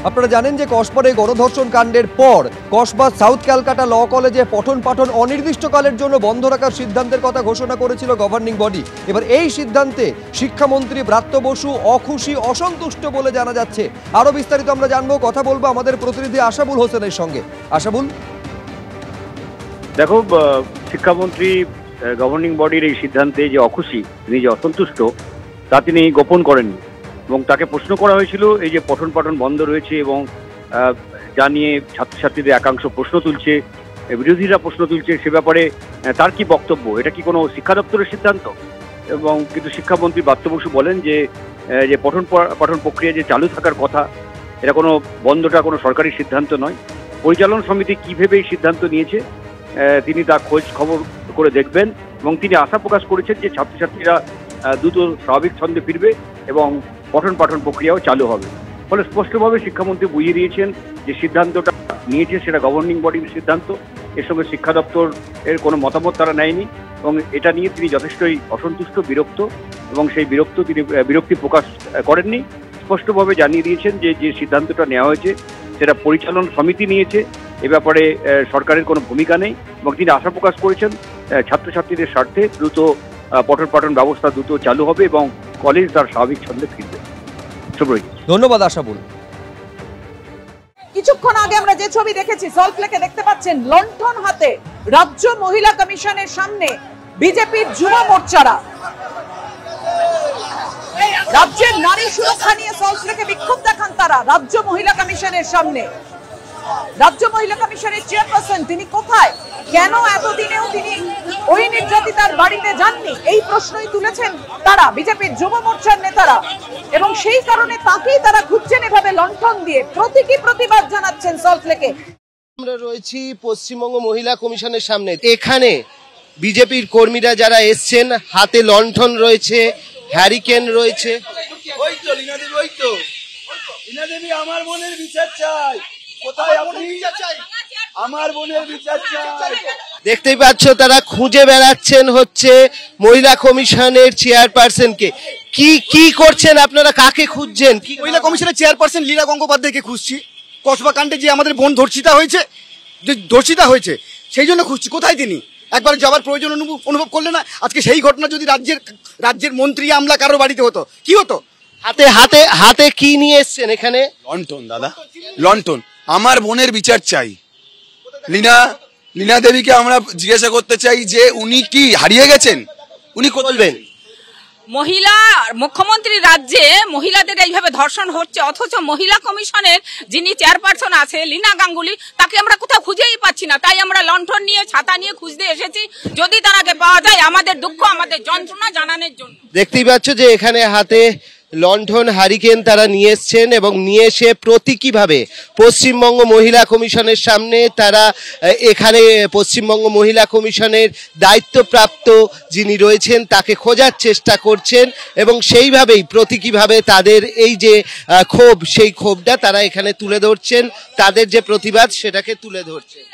আপনারা জানেন যে কসবারে গণধর্ষণ কাণ্ডের পর কসবা সাউথ ক্যালকাটা ল কলেজে পঠন পাঠন অনির্দিষ্টকালের জন্য বন্ধ রাখার সিদ্ধান্তের কথা ঘোষণা করেছিল গভর্নিং বডি। এবার এই সিদ্ধান্তে শিক্ষামন্ত্রী ব্রাত্য বসু অখুশি, অসন্তুষ্ট বলে জানা যাচ্ছে। আরো বিস্তারিত আমরা জানবো, কথা বলবো আমাদের প্রতিনিধি আশাবুল হোসেনের সঙ্গে। আশাবুল, দেখো, শিক্ষামন্ত্রী গভর্নিং বডির এই সিদ্ধান্তে যে অখুশি, তিনি যে অসন্তুষ্ট তা তিনি গোপন করেননি এবং তাকে প্রশ্ন করা হয়েছিল এই যে পঠন পাঠন বন্ধ রয়েছে এবং যা নিয়ে ছাত্রছাত্রীদের একাংশ প্রশ্ন তুলছে, বিরোধীরা প্রশ্ন তুলছে, সে ব্যাপারে তার কি বক্তব্য? এটা কি কোনো শিক্ষা দপ্তরের সিদ্ধান্ত? এবং কিন্তু শিক্ষামন্ত্রী ব্রাত্য বসু বলেন যে পঠন পাঠন প্রক্রিয়া যে চালু থাকার কথা, এটা কোনো বন্ধটা কোনো সরকারি সিদ্ধান্ত নয়। পরিচালন সমিতি কী ভেবে এই সিদ্ধান্ত নিয়েছে তিনি তা খোঁজ খবর করে দেখবেন এবং তিনি আশা প্রকাশ করেছেন যে ছাত্রছাত্রীরা দ্রুত স্বাভাবিক ছন্দে ফিরবে এবং পঠন পাঠন প্রক্রিয়াও চালু হবে। ফলে স্পষ্টভাবে শিক্ষামন্ত্রী বুঝিয়ে দিয়েছেন যে সিদ্ধান্তটা নিয়েছে সেটা গভর্নিং বডির সিদ্ধান্ত। এর সঙ্গে শিক্ষা দপ্তর এর কোনো মতামত তারা নেয়নি এবং এটা নিয়ে তিনি যথেষ্টই অসন্তুষ্ট, বিরক্ত এবং সেই বিরক্তি প্রকাশ করেননি। স্পষ্টভাবে জানিয়ে দিয়েছেন যে সিদ্ধান্তটা নেওয়া হয়েছে সেটা পরিচালন সমিতি নিয়েছে, এ ব্যাপারে সরকারের কোনো ভূমিকা নেই এবং তিনি আশা প্রকাশ করেছেন ছাত্রছাত্রীদের স্বার্থে দ্রুত পঠন পাঠন ব্যবস্থা দ্রুত চালু হবে এবং কলেজ তার স্বাভাবিক ছন্দে ফিরবে। ধন্যবাদ আশাবুল। কিছুক্ষণ আগে আমরা যে ছবি দেখেছি, সল্টলেকে দেখতে পাচ্ছেন লণ্ঠন হাতে রাজ্য মহিলা কমিশনের সামনে বিজেপির যুব মোর্চারা রাজ্যের নারী সুরক্ষা নিয়ে সল্টলেকে বিক্ষোভ দেখান তারা রাজ্য মহিলা কমিশনের সামনে। রাজ্য মহিলা কমিশনের চেয়ারপারসন তিনি কোথায়, কেন এতদিনেও তিনি ওই নির্যাতিতার বাড়িতে যাননি, এই প্রশ্নই তুলেছেন তারা, বিজেপির যুব মোর্চার নেতারা, এবং সেই কারণে তাকেই তারা খুঁজছেন এভাবে লণ্ঠন দিয়ে। প্রতীকী প্রতিবাদ জানাচ্ছেন সল্টলেকে। আমরা রয়েছি পশ্চিমবঙ্গ মহিলা কমিশনের সামনে। এখানে বিজেপির কর্মীরা যারা এসছেন, হাতে লণ্ঠন রয়েছে, হ্যারিকেন রয়েছে। ওই তো লীনা দেবী, ওই তো লীনা দেবী, আমার বোনের বিচার চাই। কোথায় আপনি? আমার বোনের বিচার চাই। দেখতেই পাচ্ছ তারা খুঁজে বেড়াচ্ছেন হচ্ছে মহিলা কমিশনের চেয়ারপারসনকে। কি করছেন আপনারা, কাকে খুঁজছেন? মহিলা কমিশনের চেয়ারপারসন লীলা গঙ্গোপাধ্যায়কে খুঁজছি। কসবা কাণ্ডে যে আমাদের বোন ধর্ষিতা হয়েছে সেই জন্য খুঁজছি। কোথায় তিনি? একবার যাবার প্রয়োজন অনুভব করলে না? আজকে সেই ঘটনা যদি রাজ্যের মন্ত্রী আমলা কারো বাড়িতে হতো, কি হতো? হাতে হাতে হাতে কি নিয়ে এসছেন এখানে? লণ্ঠন। দাদা, লণ্ঠন। আমার বোনের বিচার চাই। লীনা দেবীকে আমরা জিজ্ঞাসা করতে চাই যে উনি কি হারিয়ে গেছেন? উনি বলবেন মহিলা মুখ্যমন্ত্রী রাজ্যে মহিলাদের এইভাবে ধর্ষণ হচ্ছে, অথচ মহিলা কমিশনের যিনি চেয়ারপারসন আছে লীনা গাঙ্গুলি, তাকে আমরা কোথাও খুঁজেই পাচ্ছি না। তাই আমরা লণ্ঠন নিয়ে, ছাতা নিয়ে খুঁজতে এসেছি, যদি তারাকে পাওয়া যায় আমাদের দুঃখ, আমাদের যন্ত্রণা জানানোর জন্য। দেখতেই পাচ্ছ যে এখানে হাতে লণ্ঠন, হারিকেন তারা নিয়ে এসছেন এবং নিয়ে এসে প্রতীকীভাবে পশ্চিমবঙ্গ মহিলা কমিশনের সামনে তারা এখানে পশ্চিমবঙ্গ মহিলা কমিশনের দায়িত্বপ্রাপ্ত যিনি রয়েছেন তাকে খোঁজার চেষ্টা করছেন এবং সেইভাবেই প্রতীকীভাবে তাদের এই যে ক্ষোভ, সেই ক্ষোভটা তারা এখানে তুলে ধরছেন, তাদের যে প্রতিবাদ সেটাকে তুলে ধরছেন।